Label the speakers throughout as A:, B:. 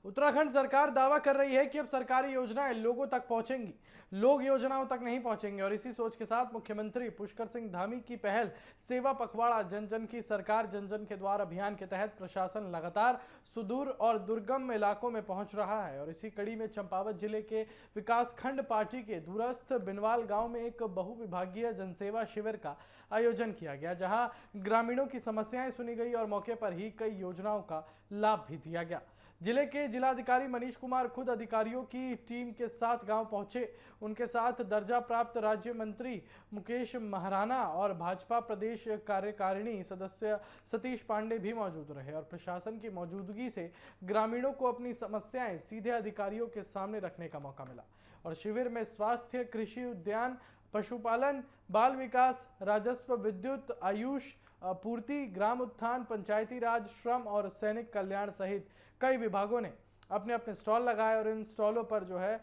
A: उत्तराखंड सरकार दावा कर रही है कि अब सरकारी योजनाएं लोगों तक पहुंचेंगी, लोग योजनाओं तक नहीं पहुंचेंगे। और इसी सोच के साथ मुख्यमंत्री पुष्कर सिंह धामी की पहल सेवा पखवाड़ा जन जन की सरकार जन जन के द्वार अभियान के तहत प्रशासन लगातार सुदूर और दुर्गम इलाकों में पहुंच रहा है। और इसी कड़ी में चंपावत जिले के विकास खंड पार्टी के दूरस्थ बिनवाल गांव में एक बहुविभागीय जनसेवा शिविर का आयोजन किया गया, जहां ग्रामीणों की समस्याएं सुनी गई और मौके पर ही कई योजनाओं का लाभ भी दिया गया। जिले के जिलाधिकारी मनीष कुमार खुद अधिकारियों की टीम के साथ गांव पहुंचे। उनके साथ दर्जा प्राप्त राज्य मंत्री मुकेश महाराणा और भाजपा प्रदेश कार्यकारिणी सदस्य सतीश पांडे भी मौजूद रहे। और प्रशासन की मौजूदगी से ग्रामीणों को अपनी समस्याएं सीधे अधिकारियों के सामने रखने का मौका मिला। और शिविर में स्वास्थ्य, कृषि, उद्यान, पशुपालन, बाल विकास, राजस्व, विद्युत, आयुष पूर्ति, ग्राम उत्थान, पंचायती राज, श्रम और सैनिक कल्याण सहित कई विभागों ने अपने अपने स्टॉल लगाए। और इन स्टॉलों पर जो है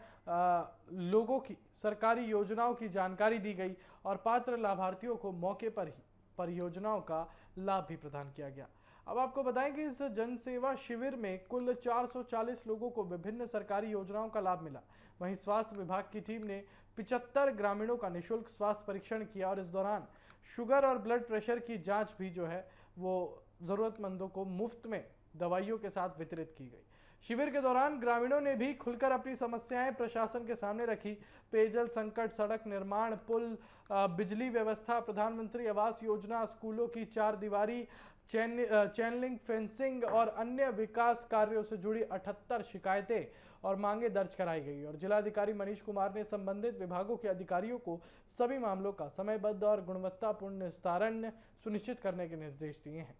A: लोगों की सरकारी योजनाओं की जानकारी दी गई और पात्र लाभार्थियों को मौके पर ही परियोजनाओं का लाभ भी प्रदान किया गया। अब आपको बताएं कि इस जन सेवा शिविर में कुल 440 लोगों को विभिन्न सरकारी योजनाओं का लाभ मिला। वहीं स्वास्थ्य विभाग की टीम ने 75 ग्रामीणों का निःशुल्क स्वास्थ्य परीक्षण किया और इस दौरान शुगर और ब्लड प्रेशर की जांच भी जो है वो जरूरतमंदों को मुफ्त में दवाइयों के साथ वितरित की गई। शिविर के दौरान ग्रामीणों ने भी खुलकर अपनी समस्याएं प्रशासन के सामने रखी। पेयजल संकट, सड़क निर्माण, पुल, बिजली व्यवस्था, प्रधानमंत्री आवास योजना, स्कूलों की चार दीवारी, चैनलिंग, फेंसिंग और अन्य विकास कार्यों से जुड़ी 78 शिकायतें और मांगे दर्ज कराई गई। और जिलाधिकारी मनीष कुमार ने संबंधित विभागों के अधिकारियों को सभी मामलों का समयबद्ध और गुणवत्तापूर्ण निस्तारण सुनिश्चित करने के निर्देश दिए हैं।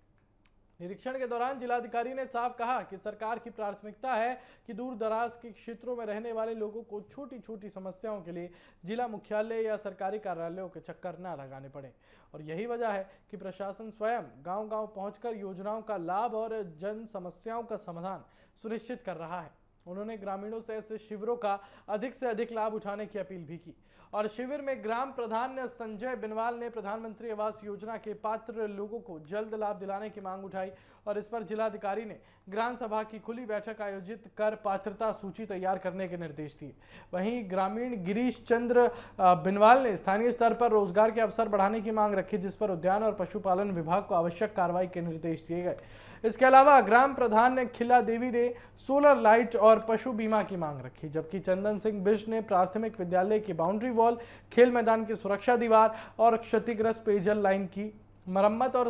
A: निरीक्षण के दौरान जिलाधिकारी ने साफ कहा कि सरकार की प्राथमिकता है कि दूर दराज के क्षेत्रों में रहने वाले लोगों को छोटी छोटी समस्याओं के लिए जिला मुख्यालय या सरकारी कार्यालयों के चक्कर न लगाने पड़े। और यही वजह है कि प्रशासन स्वयं गांव-गांव पहुंचकर योजनाओं का लाभ और जन समस्याओं का समाधान सुनिश्चित कर रहा है। उन्होंने ग्रामीणों से ऐसे शिविरों का अधिक से अधिक लाभ उठाने की अपील भी की। और शिविर में ग्राम प्रधान संजय बिनवाल ने प्रधानमंत्री आवास योजना के पात्र लोगों को जल्द लाभ दिलाने की मांग उठाई। और इस पर जिलाधिकारी ने ग्राम सभा की खुली बैठक आयोजित कर पात्रता सूची तैयार करने के निर्देश दिए। वहीं ग्रामीण गिरीश चंद्र बिनवाल ने स्थानीय स्तर पर रोजगार के अवसर बढ़ाने की मांग रखी, जिस पर उद्यान और पशुपालन विभाग को आवश्यक कार्रवाई के निर्देश दिए गए। इसके अलावा ग्राम प्रधान खिला देवी ने सोलर लाइट और पशु बीमा की मांग रखी, जबकि चंदन सिंह बिष्ट ने प्राथमिक विद्यालय की बाउंड्री वॉल, खेल मैदान की सुरक्षा दीवार और क्षतिग्रस्त पेयजल लाइन की मरम्मत और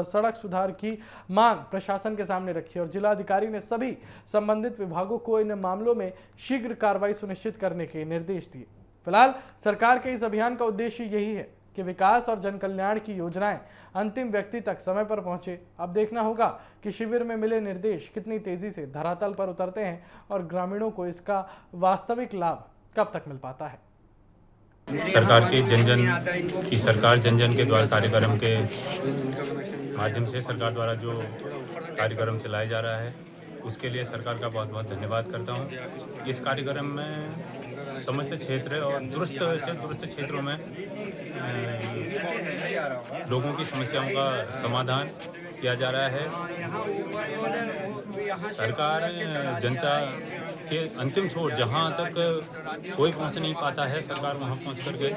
A: सड़क सुधार की मांग प्रशासन के सामने रखी। और जिलाधिकारी ने सभी संबंधित विभागों को इन मामलों में शीघ्र कार्रवाई सुनिश्चित करने के निर्देश दिए। फिलहाल सरकार के इस अभियान का उद्देश्य यही है कि विकास और जन कल्याण की योजनाएं अंतिम व्यक्ति तक समय पर पहुंचे। अब देखना होगा कि शिविर में मिले निर्देश कितनी तेजी से धरातल पर उतरते हैं और ग्रामीणों को इसका वास्तविक लाभ कब तक मिल पाता है।
B: सरकार के जन जन के द्वारा कार्यक्रम के माध्यम से सरकार द्वारा जो कार्यक्रम चलाया जा रहा है उसके लिए सरकार का बहुत बहुत धन्यवाद करता हूँ। इस कार्यक्रम में समस्त क्षेत्र और दूरस्थ क्षेत्रों में लोगों की समस्याओं का समाधान किया जा रहा है। सरकार जनता के अंतिम छोर जहां तक कोई पहुंच नहीं पाता है, सरकार वहां पहुंच करके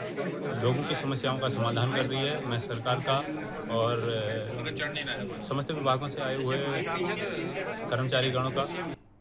B: लोगों की समस्याओं का समाधान कर रही है। मैं सरकार का और समस्त विभागों से आए हुए कर्मचारी गणों का